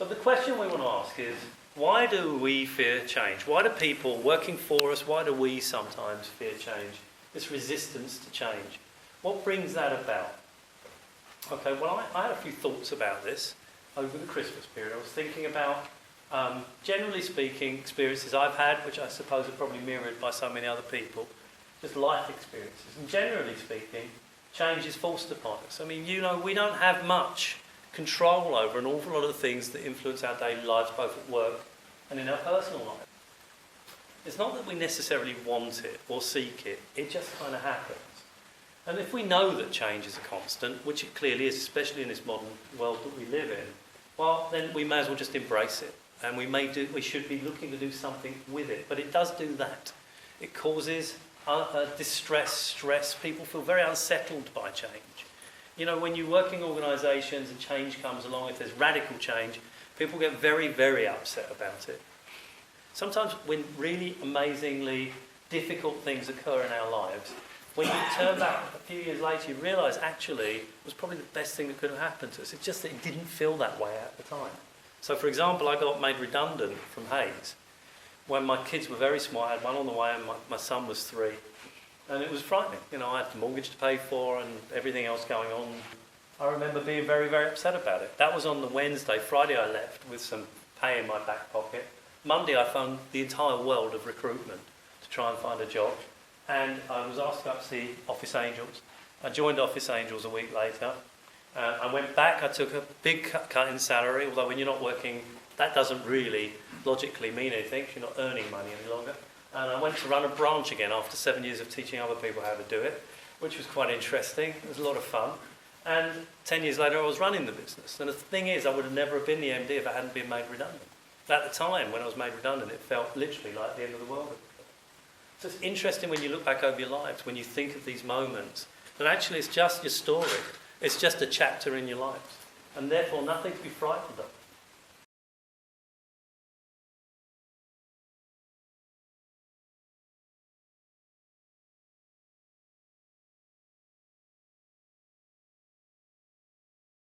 So the question we want to ask is, why do we fear change? Why do people working for us, why do we sometimes fear change? This resistance to change. What brings that about? Okay, well, I had a few thoughts about this over the Christmas period. I was thinking about, generally speaking, experiences I've had, which I suppose are probably mirrored by so many other people, just life experiences. And generally speaking, change is forced upon us. I mean, we don't have much control over an awful lot of things that influence our daily lives, both at work and in our personal life. It's not that we necessarily want it or seek it, it just kind of happens. And if we know that change is a constant, which it clearly is, especially in this modern world that we live in, well, then we may as well just embrace it. And we should be looking to do something with it. But it does do that. It causes distress, stress. People feel very unsettled by change. When you work in organisations and change comes along, if there's radical change, people get very, very upset about it. Sometimes when really amazingly difficult things occur in our lives, when you turn back a few years later, you realise actually it was probably the best thing that could have happened to us. It's just that it didn't feel that way at the time. So, for example, I got made redundant from Hayes when my kids were very small. I had one on the way and my son was 3. And it was frightening. I had the mortgage to pay for and everything else going on. I remember being very, very upset about it. That was on the Wednesday. Friday I left with some pay in my back pocket. Monday I found the entire world of recruitment to try and find a job. And I was asked to go up to see Office Angels. I joined Office Angels a week later. I went back. I took a big cut in salary, although when you're not working, that doesn't really logically mean anything. You're not earning money any longer. And I went to run a branch again after 7 years of teaching other people how to do it, which was quite interesting. It was a lot of fun. And 10 years later, I was running the business. And the thing is, I would have never have been the MD if I hadn't been made redundant. At the time, when I was made redundant, it felt literally like the end of the world. So it's interesting when you look back over your lives, when you think of these moments, that actually it's just your story. It's just a chapter in your lives. And therefore, nothing to be frightened of.